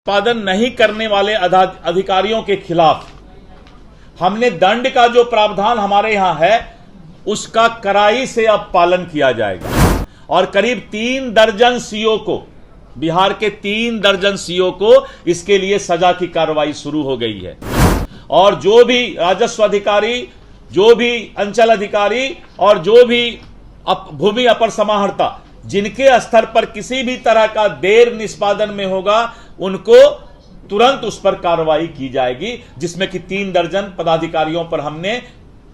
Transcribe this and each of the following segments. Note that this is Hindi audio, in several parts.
उत्पादन नहीं करने वाले अधिकारियों के खिलाफ हमने दंड का जो प्रावधान हमारे यहां है उसका कड़ाई से अब पालन किया जाएगा और करीब 3 दर्जन सीओ को, बिहार के 3 दर्जन सीओ को इसके लिए सजा की कार्रवाई शुरू हो गई है। और जो भी राजस्व अधिकारी, जो भी अंचल अधिकारी और जो भी भूमि अपर समाहर्ता जिनके स्तर पर किसी भी तरह का देर निष्पादन में होगा उनको तुरंत उस पर कार्रवाई की जाएगी, जिसमें कि 3 दर्जन पदाधिकारियों पर हमने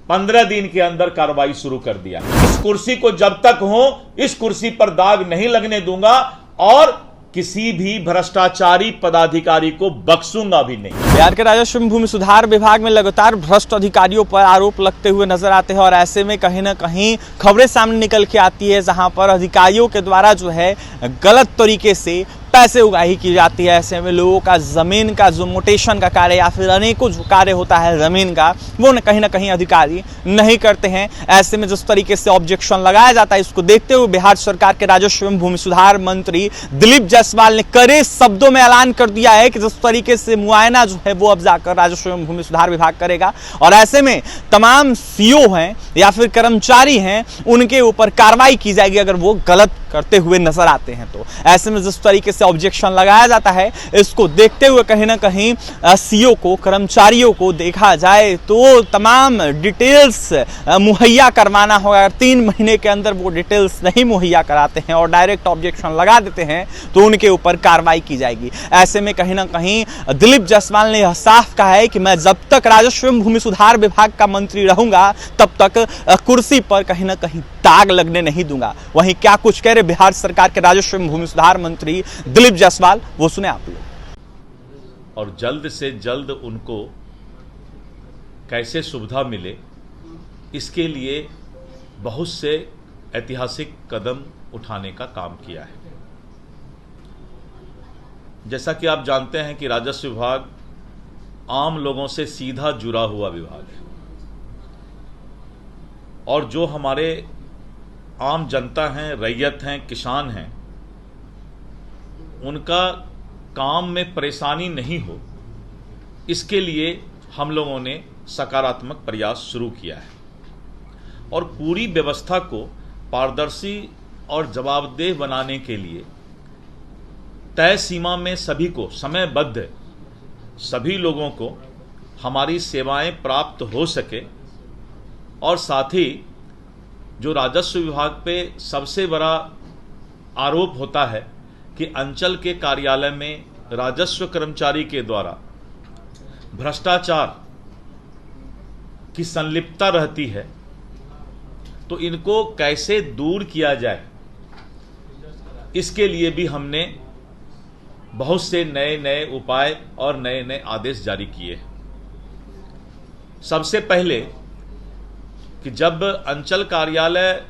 15 दिन के अंदर कार्रवाई शुरू कर दिया। इस कुर्सी को जब तक हो इस कुर्सी पर दाग नहीं लगने दूंगा और किसी भी भ्रष्टाचारी पदाधिकारी को बख्शूंगा भी नहीं। बिहार के राजस्व एवं भूमि सुधार विभाग में लगातार भ्रष्ट अधिकारियों पर आरोप लगते हुए नजर आते हैं और ऐसे में कहीं ना कहीं खबरें सामने निकल के आती है जहां पर अधिकारियों के द्वारा जो है गलत तरीके से पैसे उगाही की जाती है। ऐसे में लोगों का जमीन का जो मोटेशन का कार्य या फिर अनेकों जो कार्य होता है जमीन का, वो कहीं ना कहीं अधिकारी नहीं करते हैं। ऐसे में जिस तरीके से ऑब्जेक्शन लगाया जाता है, इसको देखते हुए बिहार सरकार के राजस्व एवं भूमि सुधार मंत्री दिलीप जायसवाल ने कड़े शब्दों में ऐलान कर दिया है कि जिस तरीके से मुआयना जो है वो अब जाकर राजस्व एवं भूमि सुधार विभाग करेगा और ऐसे में तमाम सीओ हैं या फिर कर्मचारी हैं उनके ऊपर कार्रवाई की जाएगी अगर वो गलत करते हुए नजर आते हैं। तो ऐसे में जिस तरीके से ऑब्जेक्शन लगाया जाता है, इसको देखते हुए कहीं ना कहीं सीओ को, कर्मचारियों को देखा जाए तो तमाम डिटेल्स मुहैया करवाना होगा। अगर 3 महीने के अंदर वो डिटेल्स नहीं मुहैया कराते हैं और डायरेक्ट ऑब्जेक्शन लगा देते हैं तो उनके ऊपर कार्रवाई की जाएगी। ऐसे में कहीं ना कहीं दिलीप जायसवाल ने यह साफ कहा है कि मैं जब तक राजस्व एवं भूमि सुधार विभाग का मंत्री रहूंगा तब तक कुर्सी पर कहीं ना कहीं दाग लगने नहीं दूंगा। वहीं क्या कुछ कह रहे बिहार सरकार के राजस्व एवं भूमि सुधार मंत्री दिलीप जायसवाल, वो सुने आप लोग। और जल्द से जल्द उनको कैसे सुविधा मिले, इसके लिए बहुत से ऐतिहासिक कदम उठाने का काम किया है। जैसा कि आप जानते हैं कि राजस्व विभाग आम लोगों से सीधा जुड़ा हुआ विभाग है और जो हमारे आम जनता हैं, रैयत हैं, किसान हैं, उनका काम में परेशानी नहीं हो, इसके लिए हम लोगों ने सकारात्मक प्रयास शुरू किया है और पूरी व्यवस्था को पारदर्शी और जवाबदेह बनाने के लिए तय सीमा में सभी को, समयबद्ध सभी लोगों को हमारी सेवाएं प्राप्त हो सके और साथ ही जो राजस्व विभाग पे सबसे बड़ा आरोप होता है कि अंचल के कार्यालय में राजस्व कर्मचारी के द्वारा भ्रष्टाचार की संलिप्तता रहती है, तो इनको कैसे दूर किया जाए, इसके लिए भी हमने बहुत से नए नए उपाय और नए नए आदेश जारी किए हैं। सबसे पहले कि जब अंचल कार्यालय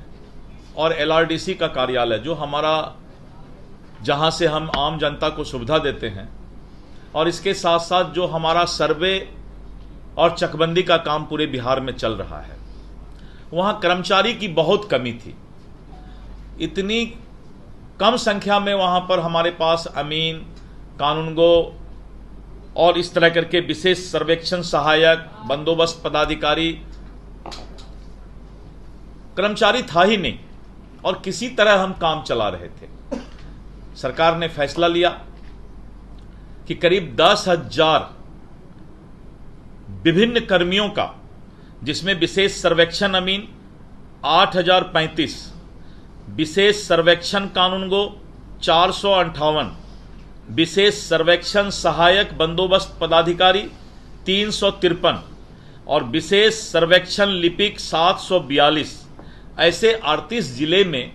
और एलआरडीसी का कार्यालय, जो हमारा, जहां से हम आम जनता को सुविधा देते हैं, और इसके साथ साथ जो हमारा सर्वे और चकबंदी का काम पूरे बिहार में चल रहा है, वहां कर्मचारी की बहुत कमी थी। इतनी कम संख्या में वहां पर हमारे पास अमीन, कानूनगो और इस तरह करके विशेष सर्वेक्षण सहायक, बंदोबस्त पदाधिकारी, कर्मचारी था ही नहीं और किसी तरह हम काम चला रहे थे। सरकार ने फैसला लिया कि करीब 10,000 विभिन्न कर्मियों का, जिसमें विशेष सर्वेक्षण अमीन 8,035, विशेष सर्वेक्षण कानूनगो 458, विशेष सर्वेक्षण सहायक बंदोबस्त पदाधिकारी 353 और विशेष सर्वेक्षण लिपिक 742, ऐसे 38 जिले में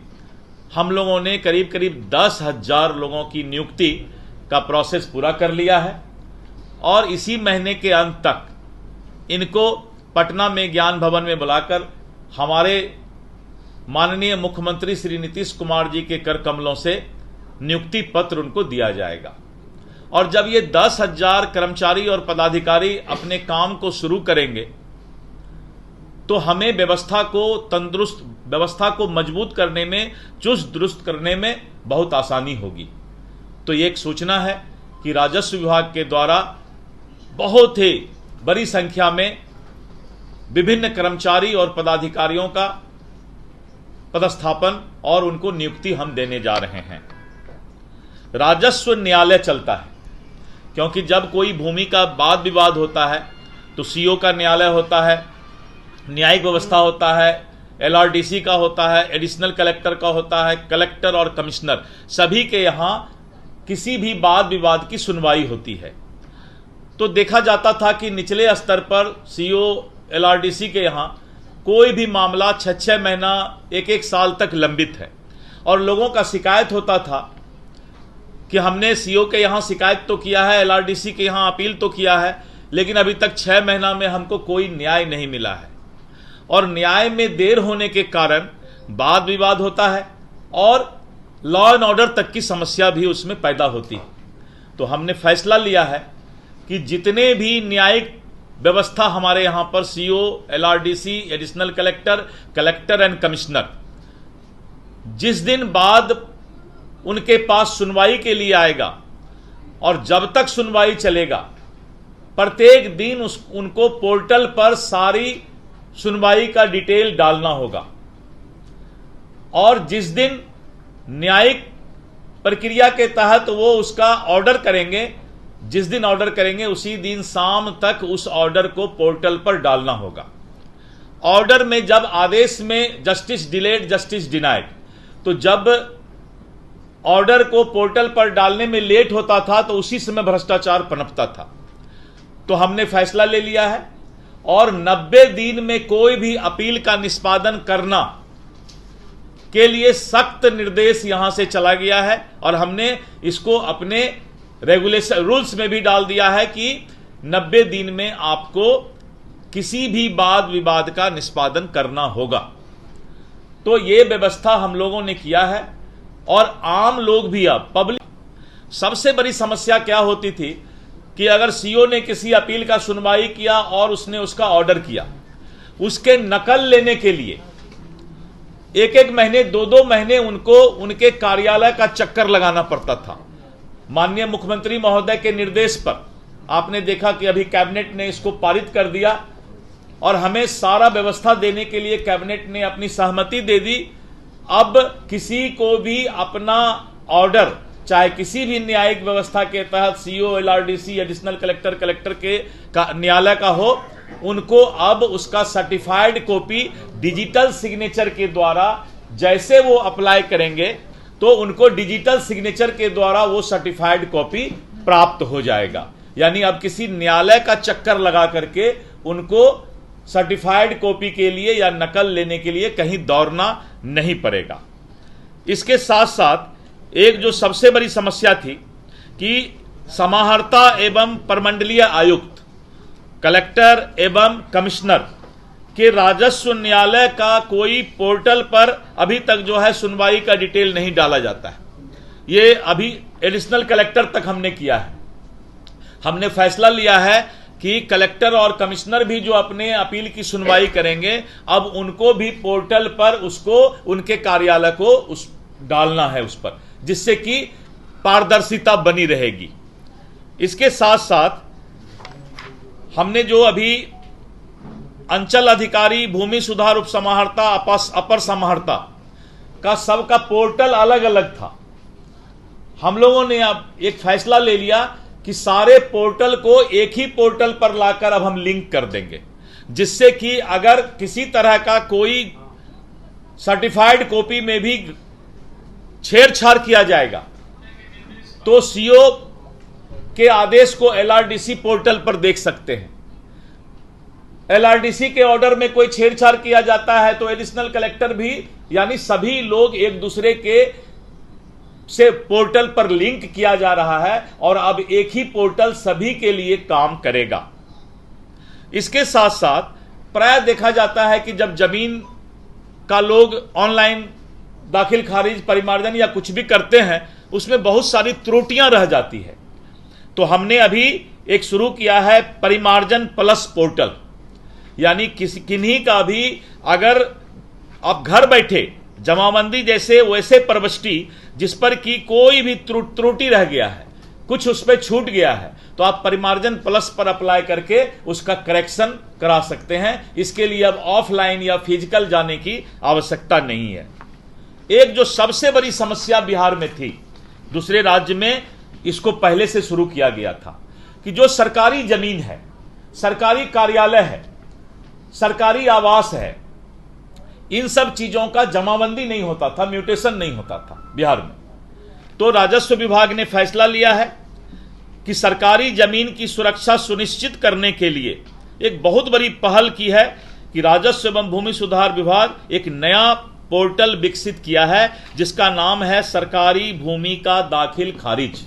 हम लोगों ने करीब करीब 10,000 लोगों की नियुक्ति का प्रोसेस पूरा कर लिया है और इसी महीने के अंत तक इनको पटना में ज्ञान भवन में बुलाकर हमारे माननीय मुख्यमंत्री श्री नीतीश कुमार जी के कर कमलों से नियुक्ति पत्र उनको दिया जाएगा। और जब ये 10,000 कर्मचारी और पदाधिकारी अपने काम को शुरू करेंगे तो हमें व्यवस्था को मजबूत करने में, चुस्त दुरुस्त करने में बहुत आसानी होगी। तो ये एक सूचना है कि राजस्व विभाग के द्वारा बहुत ही बड़ी संख्या में विभिन्न कर्मचारी और पदाधिकारियों का पदस्थापन और उनको नियुक्ति हम देने जा रहे हैं। राजस्व न्यायालय चलता है, क्योंकि जब कोई भूमि का वाद विवाद होता है तो सीओ का न्यायालय होता है, न्यायिक व्यवस्था होता है, एलआरडीसी का होता है, एडिशनल कलेक्टर का होता है, कलेक्टर और कमिश्नर सभी के यहाँ किसी भी वाद विवाद की सुनवाई होती है। तो देखा जाता था कि निचले स्तर पर सीओ एलआरडीसी के यहाँ कोई भी मामला 6-6 महीना 1-1 साल तक लंबित है और लोगों का शिकायत होता था कि हमने सीओ के यहाँ शिकायत तो किया है, एलआरडीसी के यहाँ अपील तो किया है, लेकिन अभी तक 6 महीना में हमको कोई न्याय नहीं मिला है। और न्याय में देर होने के कारण वाद विवाद होता है और लॉ एंड ऑर्डर तक की समस्या भी उसमें पैदा होती है। तो हमने फैसला लिया है कि जितने भी न्यायिक व्यवस्था हमारे यहाँ पर CO, LRDC, additional collector, collector and commissioner, जिस दिन बाद उनके पास सुनवाई के लिए आएगा और जब तक सुनवाई चलेगा, प्रत्येक दिन उनको पोर्टल पर सारी सुनवाई का डिटेल डालना होगा और जिस दिन न्यायिक प्रक्रिया के तहत वो उसका ऑर्डर करेंगे, जिस दिन ऑर्डर करेंगे उसी दिन शाम तक उस ऑर्डर को पोर्टल पर डालना होगा। ऑर्डर में जब आदेश में जस्टिस डिलेड, जस्टिस डिनाइड, तो जब ऑर्डर को पोर्टल पर डालने में लेट होता था तो उसी समय भ्रष्टाचार पनपता था। तो हमने फैसला ले लिया है और 90 दिन में कोई भी अपील का निष्पादन करना के लिए सख्त निर्देश यहां से चला गया है और हमने इसको अपने रेगुलेशन रूल्स में भी डाल दिया है कि 90 दिन में आपको किसी भी वाद विवाद का निष्पादन करना होगा। तो ये व्यवस्था हम लोगों ने किया है और आम लोग भी, अब पब्लिक, सबसे बड़ी समस्या क्या होती थी कि अगर सीओ ने किसी अपील का सुनवाई किया और उसने उसका ऑर्डर किया, उसके नकल लेने के लिए 1-1 महीने 2-2 महीने उनको उनके कार्यालय का चक्कर लगाना पड़ता था। माननीय मुख्यमंत्री महोदय के निर्देश पर आपने देखा कि अभी कैबिनेट ने इसको पारित कर दिया और हमें सारा व्यवस्था देने के लिए कैबिनेट ने अपनी सहमति दे दी। अब किसी को भी अपना ऑर्डर, चाहे किसी भी न्यायिक व्यवस्था के तहत CO, LRDC, additional collector, collector के न्यायालय का हो, उनको अब उसका सर्टिफाइड कॉपी डिजिटल सिग्नेचर के द्वारा, जैसे वो अप्लाई करेंगे तो उनको डिजिटल सिग्नेचर के द्वारा वो सर्टिफाइड कॉपी प्राप्त हो जाएगा। यानी अब किसी न्यायालय का चक्कर लगा करके उनको सर्टिफाइड कॉपी के लिए या नकल लेने के लिए कहीं दौड़ना नहीं पड़ेगा। इसके साथ साथ एक जो सबसे बड़ी समस्या थी कि समाहर्ता एवं प्रमंडलीय आयुक्त, कलेक्टर एवं कमिश्नर के राजस्व न्यायालय का कोई पोर्टल पर अभी तक जो है सुनवाई का डिटेल नहीं डाला जाता है। ये अभी एडिशनल कलेक्टर तक हमने किया है। हमने फैसला लिया है कि कलेक्टर और कमिश्नर भी जो अपने अपील की सुनवाई करेंगे, अब उनको भी पोर्टल पर उसको, उनके कार्यालय को उस डालना है उस पर, जिससे कि पारदर्शिता बनी रहेगी। इसके साथ साथ हमने जो अभी अंचल अधिकारी, भूमि सुधार उप समाहर्ता, अपर समाहर्ता का सबका पोर्टल अलग अलग था, हम लोगों ने अब एक फैसला ले लिया कि सारे पोर्टल को एक ही पोर्टल पर लाकर अब हम लिंक कर देंगे, जिससे कि अगर किसी तरह का कोई सर्टिफाइड कॉपी में भी छेड़छाड़ किया जाएगा तो सीओ के आदेश को एलआरडीसी पोर्टल पर देख सकते हैं। एलआरडीसी के ऑर्डर में कोई छेड़छाड़ किया जाता है तो एडिशनल कलेक्टर भी, यानी सभी लोग एक दूसरे के से पोर्टल पर लिंक किया जा रहा है और अब एक ही पोर्टल सभी के लिए काम करेगा। इसके साथ साथ प्राय देखा जाता है कि जब जमीन का लोग ऑनलाइन दाखिल खारिज, परिमार्जन या कुछ भी करते हैं, उसमें बहुत सारी त्रुटियां रह जाती है। तो हमने अभी एक शुरू किया है परिमार्जन प्लस पोर्टल, यानी किन्हीं का भी अगर आप घर बैठे जमाबंदी जैसे वैसे प्रविष्टि जिस पर कि कोई भी त्रुटि रह गया है, कुछ उस पर छूट गया है तो आप परिमार्जन प्लस पर अप्लाई करके उसका करेक्शन करा सकते हैं। इसके लिए अब ऑफलाइन या फिजिकल जाने की आवश्यकता नहीं है। एक जो सबसे बड़ी समस्या बिहार में थी, दूसरे राज्य में इसको पहले से शुरू किया गया था, कि जो सरकारी जमीन है, सरकारी कार्यालय है, सरकारी आवास है, इन सब चीजों का जमाबंदी नहीं होता था, म्यूटेशन नहीं होता था बिहार में। तो राजस्व विभाग ने फैसला लिया है कि सरकारी जमीन की सुरक्षा सुनिश्चित करने के लिए एक बहुत बड़ी पहल की है कि राजस्व एवं भूमि सुधार विभाग एक नया पोर्टल विकसित किया है जिसका नाम है सरकारी भूमि का दाखिल खारिज।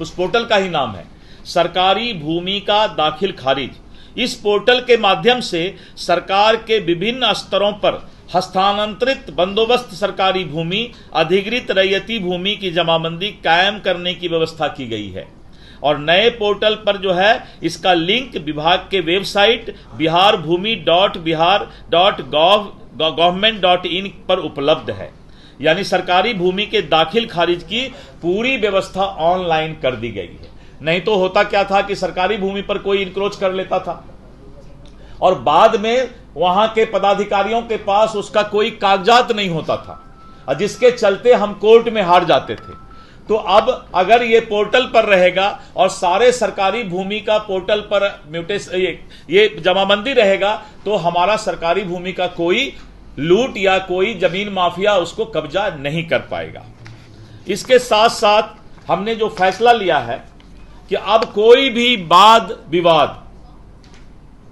उस पोर्टल का ही नाम है सरकारी भूमि का दाखिल खारिज। इस पोर्टल के माध्यम से सरकार के विभिन्न स्तरों पर हस्तांतरित बंदोबस्त सरकारी भूमि, अधिकृत रैयती भूमि की जमाबंदी कायम करने की व्यवस्था की गई है। और नए पोर्टल पर जो है इसका लिंक विभाग के वेबसाइट biharbhumi.bihar.gov.in पर उपलब्ध है। यानी सरकारी भूमि के दाखिल खारिज की पूरी व्यवस्था ऑनलाइन कर दी गई है। नहीं तो होता क्या था कि सरकारी भूमि पर कोई इंक्रोच कर लेता था और बाद में वहां के पदाधिकारियों के पास उसका कोई कागजात नहीं होता था, और जिसके चलते हम कोर्ट में हार जाते थे। तो अब अगर ये पोर्टल पर रहेगा और सारे सरकारी भूमि का पोर्टल पर ये जमाबंदी रहेगा तो हमारा सरकारी भूमि का कोई लूट या कोई जमीन माफिया उसको कब्जा नहीं कर पाएगा। इसके साथ साथ हमने जो फैसला लिया है कि अब कोई भी वाद विवाद,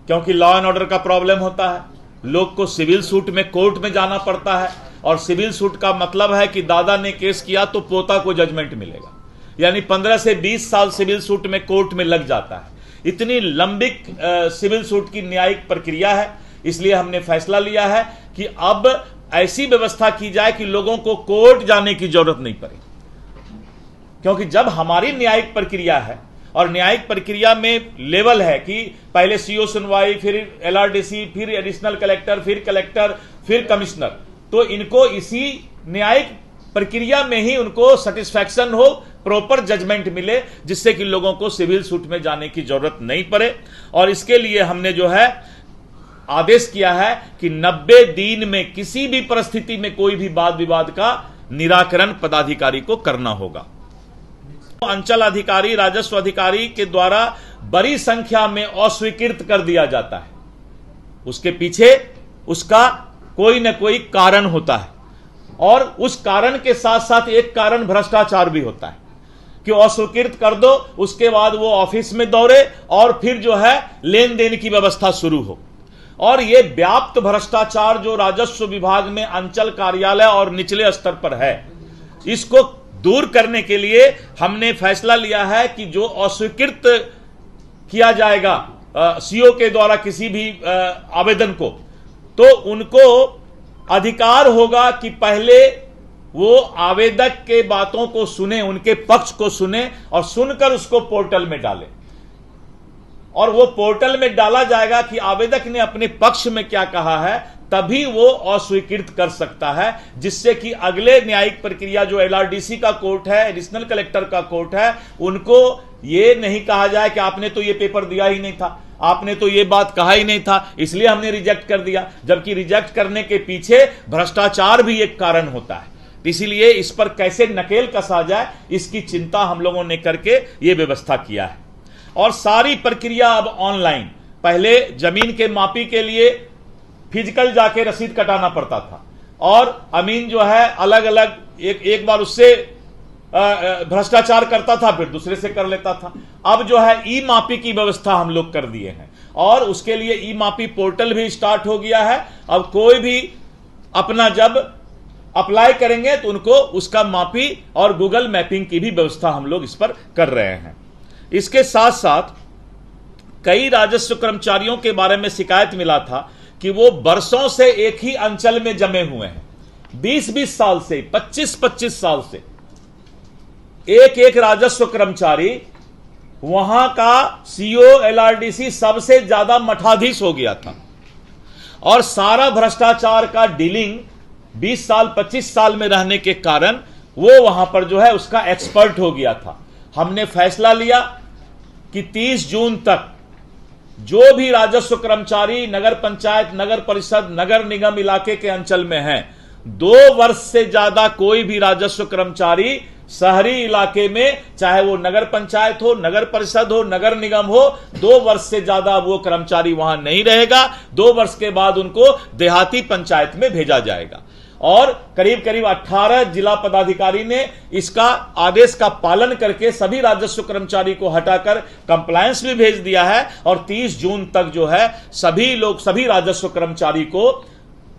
क्योंकि लॉ एंड ऑर्डर का प्रॉब्लम होता है, लोग को सिविल सूट में कोर्ट में जाना पड़ता है, और सिविल सूट का मतलब है कि दादा ने केस किया तो पोता को जजमेंट मिलेगा, यानी 15 से 20 साल सिविल सूट में कोर्ट में लग जाता है। इतनी लंबी सिविल सूट की न्यायिक प्रक्रिया है, इसलिए हमने फैसला लिया है कि अब ऐसी व्यवस्था की जाए कि लोगों को कोर्ट जाने की जरूरत नहीं पड़े। क्योंकि जब हमारी न्यायिक प्रक्रिया है और न्यायिक प्रक्रिया में लेवल है कि पहले सीओ सुनवाई, फिर एलआरडीसी, फिर एडिशनल कलेक्टर, फिर कलेक्टर, फिर कमिश्नर, तो इनको इसी न्यायिक प्रक्रिया में ही उनको सेटिस्फैक्शन हो, प्रॉपर जजमेंट मिले, जिससे कि लोगों को सिविल सूट में जाने की जरूरत नहीं पड़े। और इसके लिए हमने जो है आदेश किया है कि 90 दिन में किसी भी परिस्थिति में कोई भी वाद विवाद का निराकरण पदाधिकारी को करना होगा। अंचल अधिकारी, राजस्व अधिकारी के द्वारा बड़ी संख्या में अस्वीकृत कर दिया जाता है, उसके पीछे उसका कोई न कोई कारण होता है, और उस कारण के साथ साथ एक कारण भ्रष्टाचार भी होता है कि अस्वीकृत कर दो, उसके बाद वो ऑफिस में दौड़े और फिर जो है लेन देन की व्यवस्था शुरू हो। और ये व्याप्त भ्रष्टाचार जो राजस्व विभाग में अंचल कार्यालय और निचले स्तर पर है, इसको दूर करने के लिए हमने फैसला लिया है कि जो अस्वीकृत किया जाएगा सीओ के द्वारा किसी भी आवेदन को, तो उनको अधिकार होगा कि पहले वो आवेदक के बातों को सुने, उनके पक्ष को सुने और सुनकर उसको पोर्टल में डाले। और वो पोर्टल में डाला जाएगा कि आवेदक ने अपने पक्ष में क्या कहा है, तभी वो अस्वीकृत कर सकता है, जिससे कि अगले न्यायिक प्रक्रिया जो एलआरडीसी का कोर्ट है, एडिशनल कलेक्टर का कोर्ट है, उनको ये नहीं कहा जाए कि आपने तो ये पेपर दिया ही नहीं था, आपने तो ये बात कहा ही नहीं था, इसलिए हमने रिजेक्ट कर दिया। जबकि रिजेक्ट करने के पीछे भ्रष्टाचार भी एक कारण होता है। इसीलिए इस पर कैसे नकेल कसा जाए, इसकी चिंता हम लोगों ने करके ये व्यवस्था किया है। और सारी प्रक्रिया अब ऑनलाइन, पहले जमीन के मापी के लिए फिजिकल जाके रसीद कटाना पड़ता था, और अमीन जो है अलग अलग एक बार उससे भ्रष्टाचार करता था, फिर दूसरे से कर लेता था। अब जो है ई मापी की व्यवस्था हम लोग कर दिए हैं, और उसके लिए ई मापी पोर्टल भी स्टार्ट हो गया है। अब कोई भी अपना जब अप्लाई करेंगे तो उनको उसका मापी और गूगल मैपिंग की भी व्यवस्था हम लोग इस पर कर रहे हैं। इसके साथ साथ कई राजस्व कर्मचारियों के बारे में शिकायत मिला था कि वो वर्षों से एक ही अंचल में जमे हुए हैं, 20-20 साल से, 25-25 साल से एक राजस्व कर्मचारी वहां का सीओ, एलआरडीसी सबसे ज्यादा मठाधीश हो गया था, और सारा भ्रष्टाचार का डीलिंग 20 साल 25 साल में रहने के कारण वो वहां पर जो है उसका एक्सपर्ट हो गया था। हमने फैसला लिया कि 30 जून तक जो भी राजस्व कर्मचारी नगर पंचायत, नगर परिषद, नगर निगम इलाके के अंचल में हैं, 2 वर्ष से ज्यादा कोई भी राजस्व कर्मचारी शहरी इलाके में, चाहे वो नगर पंचायत हो, नगर परिषद हो, नगर निगम हो, 2 वर्ष से ज्यादा वो कर्मचारी वहां नहीं रहेगा। 2 वर्ष के बाद उनको देहाती पंचायत में भेजा जाएगा। और करीब करीब 18 जिला पदाधिकारी ने इसका आदेश का पालन करके सभी राजस्व कर्मचारी को हटाकर कंप्लायंस भी भेज दिया है। और 30 जून तक जो है सभी राजस्व कर्मचारी को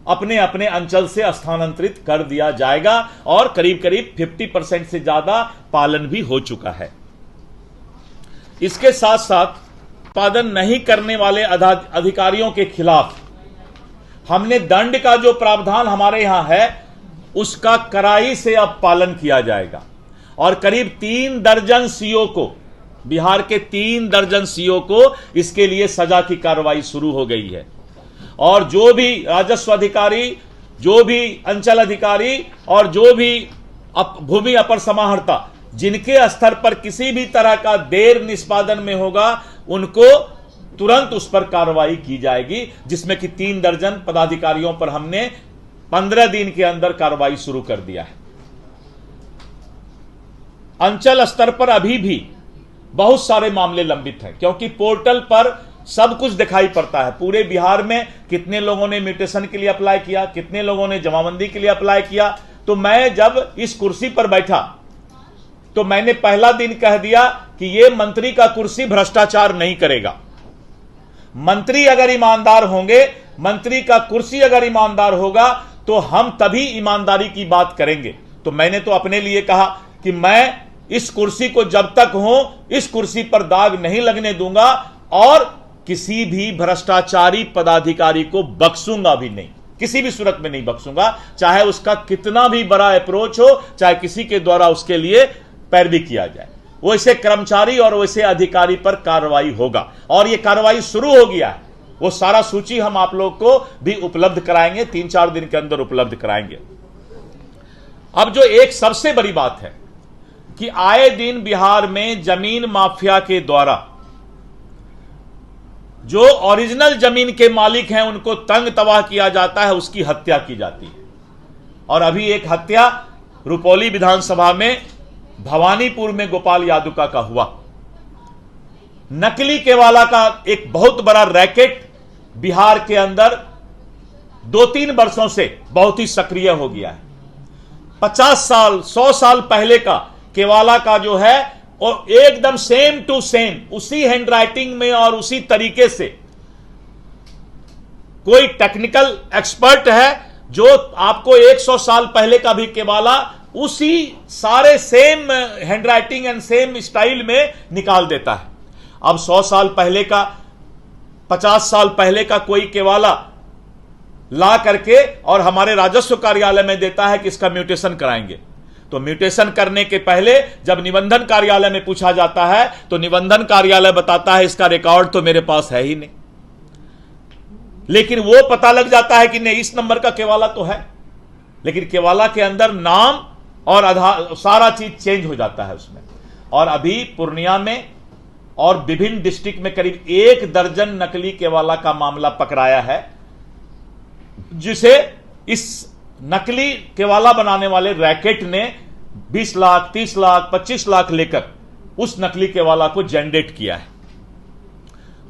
अपने अपने अंचल से स्थानांतरित कर दिया जाएगा। और करीब करीब 50% से ज्यादा पालन भी हो चुका है। इसके साथ साथ उत्पादन नहीं करने वाले अधिकारियों के खिलाफ हमने दंड का जो प्रावधान हमारे यहां है उसका कड़ाई से अब पालन किया जाएगा। और करीब 3 दर्जन सीओ को, बिहार के 3 दर्जन सीओ को इसके लिए सजा की कार्रवाई शुरू हो गई है। और जो भी राजस्व अधिकारी, जो भी अंचल अधिकारी और जो भी भूमि अपर समाहर्ता जिनके स्तर पर किसी भी तरह का देर निष्पादन में होगा, उनको तुरंत उस पर कार्रवाई की जाएगी, जिसमें कि 3 दर्जन पदाधिकारियों पर हमने 15 दिन के अंदर कार्रवाई शुरू कर दिया है। अंचल स्तर पर अभी भी बहुत सारे मामले लंबित हैं, क्योंकि पोर्टल पर सब कुछ दिखाई पड़ता है। पूरे बिहार में कितने लोगों ने म्यूटेशन के लिए अप्लाई किया, कितने लोगों ने जमाबंदी के लिए अप्लाई किया। तो मैं जब इस कुर्सी पर बैठा तो मैंने पहला दिन कह दिया कि यह मंत्री का कुर्सी भ्रष्टाचार नहीं करेगा। मंत्री अगर ईमानदार होंगे, मंत्री का कुर्सी अगर ईमानदार होगा, तो हम तभी ईमानदारी की बात करेंगे। तो मैंने तो अपने लिए कहा कि मैं इस कुर्सी को जब तक हूं, इस कुर्सी पर दाग नहीं लगने दूंगा और किसी भी भ्रष्टाचारी पदाधिकारी को बख्शूंगा भी नहीं, किसी भी सूरत में नहीं बख्शूंगा, चाहे उसका कितना भी बड़ा अप्रोच हो, चाहे किसी के द्वारा उसके लिए पैरवी किया जाए। वैसे कर्मचारी और वैसे अधिकारी पर कार्रवाई होगा। और यह कार्रवाई शुरू हो गया है। वो सारा सूची हम आप लोग को भी उपलब्ध कराएंगे, 3-4 दिन के अंदर उपलब्ध कराएंगे। अब जो एक सबसे बड़ी बात है कि आए दिन बिहार में जमीन माफिया के द्वारा जो ओरिजिनल जमीन के मालिक हैं उनको तंग तबाह किया जाता है, उसकी हत्या की जाती है। और अभी एक हत्या रुपौली विधानसभा में भवानीपुर में गोपाल यादव का हुआ। नकली केवाला का एक बहुत बड़ा रैकेट बिहार के अंदर 2-3 वर्षों से बहुत ही सक्रिय हो गया है। 50 साल 100 साल पहले का केवाला का जो है और एकदम सेम टू सेम उसी हैंडराइटिंग में और उसी तरीके से कोई टेक्निकल एक्सपर्ट है जो आपको 100 साल पहले का भी केवाला उसी सारे same handwriting and same style में निकाल देता है। अब 100 साल पहले का, 50 साल पहले का कोई केवाला ला करके और हमारे राजस्व कार्यालय में देता है कि इसका म्यूटेशन कराएंगे। तो म्यूटेशन करने के पहले जब निबंधन कार्यालय में पूछा जाता है तो निबंधन कार्यालय बताता है इसका रिकॉर्ड तो मेरे पास है ही नहीं। लेकिन वो पता लग जाता है कि नहीं, इस नंबर का केवाला तो है, लेकिन केवाला के अंदर नाम और आधार सारा चीज चेंज हो जाता है उसमें। और अभी पूर्णिया में और विभिन्न डिस्ट्रिक्ट में करीब 1 दर्जन नकली केवाला का मामला पकड़ाया है, जिसे इस नकली केवाला बनाने वाले रैकेट ने 20 लाख, 30 लाख, 25 लाख लेकर उस नकली केवाला को जनरेट किया है।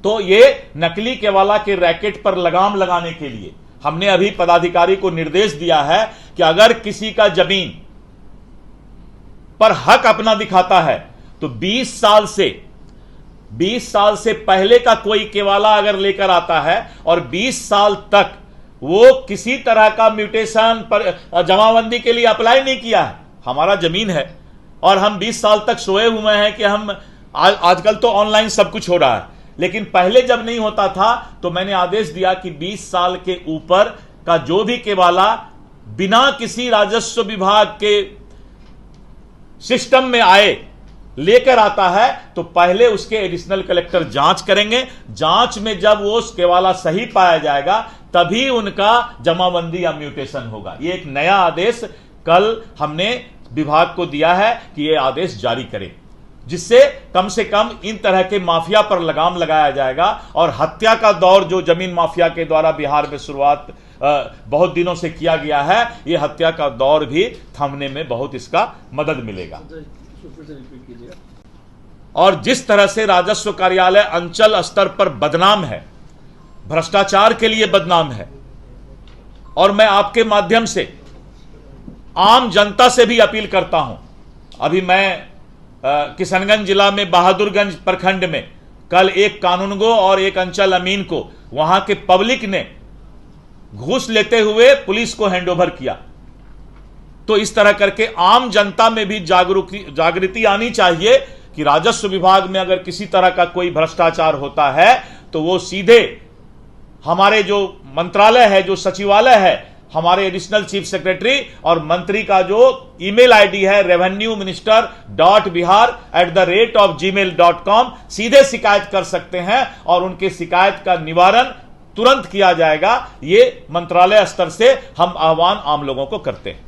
तो ये नकली केवाला के रैकेट पर लगाम लगाने के लिए हमने अभी पदाधिकारी को निर्देश दिया है कि अगर किसी का जमीन पर हक अपना दिखाता है तो 20 साल से पहले का कोई केवाला अगर लेकर आता है और 20 साल तक वो किसी तरह का म्यूटेशन पर जमाबंदी के लिए अप्लाई नहीं किया है, हमारा जमीन है और हम 20 साल तक सोए हुए हैं कि हम आजकल तो ऑनलाइन सब कुछ हो रहा है, लेकिन पहले जब नहीं होता था तो मैंने आदेश दिया कि 20 साल के ऊपर का जो भी केवाला बिना किसी राजस्व विभाग के सिस्टम में आए लेकर आता है तो पहले उसके एडिशनल कलेक्टर जांच करेंगे। जांच में जब वो केवाला सही पाया जाएगा तभी उनका जमाबंदी या म्यूटेशन होगा। ये एक नया आदेश कल हमने विभाग को दिया है कि ये आदेश जारी करें। जिससे कम से कम इन तरह के माफिया पर लगाम लगाया जाएगा और हत्या का दौर जो जमीन माफिया के द्वारा बिहार में शुरुआत बहुत दिनों से किया गया है, यह हत्या का दौर भी थमने में बहुत इसका मदद मिलेगा। और जिस तरह से राजस्व कार्यालय अंचल स्तर पर बदनाम है, भ्रष्टाचार के लिए बदनाम है, और मैं आपके माध्यम से आम जनता से भी अपील करता हूं। अभी मैं किशनगंज जिला में बहादुरगंज प्रखंड में कल एक कानूनगो और एक अंचल अमीन को वहां के पब्लिक ने घूस लेते हुए पुलिस को हैंडओवर किया। तो इस तरह करके आम जनता में भी जागृति आनी चाहिए कि राजस्व विभाग में अगर किसी तरह का कोई भ्रष्टाचार होता है तो वो सीधे हमारे जो मंत्रालय है, जो सचिवालय है, हमारे एडिशनल चीफ सेक्रेटरी और मंत्री का जो ईमेल आईडी है revenue-minister.bihar@gmail.com, सीधे शिकायत कर सकते हैं और उनके शिकायत का निवारण तुरंत किया जाएगा। ये मंत्रालय स्तर से हम आह्वान आम लोगों को करते हैं।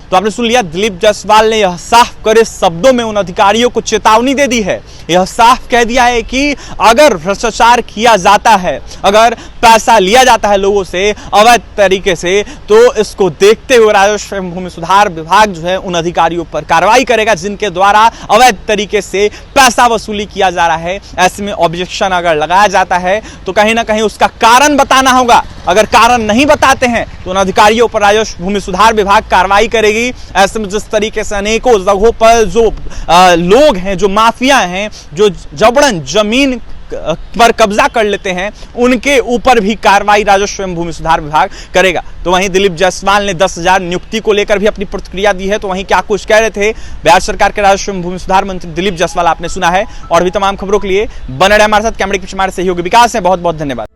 तो आपने सुन लिया, दिलीप जायसवाल ने यह साफ करे शब्दों में उन अधिकारियों को चेतावनी दे दी है। यह साफ कह दिया है कि अगर भ्रष्टाचार किया जाता है, अगर पैसा लिया जाता है लोगों से अवैध तरीके से, तो इसको देखते हुए राजस्व एवं भूमि सुधार विभाग जो है उन अधिकारियों पर कार्रवाई करेगा जिनके द्वारा अवैध तरीके से पैसा वसूली किया जा रहा है। ऐसे में ऑब्जेक्शन अगर लगाया जाता है तो कहीं ना कहीं उसका कारण बताना होगा। अगर कारण नहीं बताते हैं तो उन अधिकारियों पर राजस्व भूमि सुधार विभाग कार्रवाई करेगी। ऐसे में जिस तरीके से अनेकों जगहों पर जो लोग हैं, जो माफिया हैं, जो जबरन जमीन पर कब्जा कर लेते हैं, उनके ऊपर भी कार्रवाई राजस्व एवं भूमि सुधार विभाग करेगा। तो वहीं दिलीप जायसवाल ने 10,000 नियुक्ति को लेकर भी अपनी प्रतिक्रिया दी है। तो वहीं क्या कुछ कह रहे थे बिहार सरकार के राजस्व एवं भूमि सुधार मंत्री दिलीप जायसवाल, आपने सुना है। और भी तमाम खबरों के लिए बने रहे हमारे साथ। कैमरे के पीछे हमारे सहयोगी विकास है। बहुत बहुत धन्यवाद।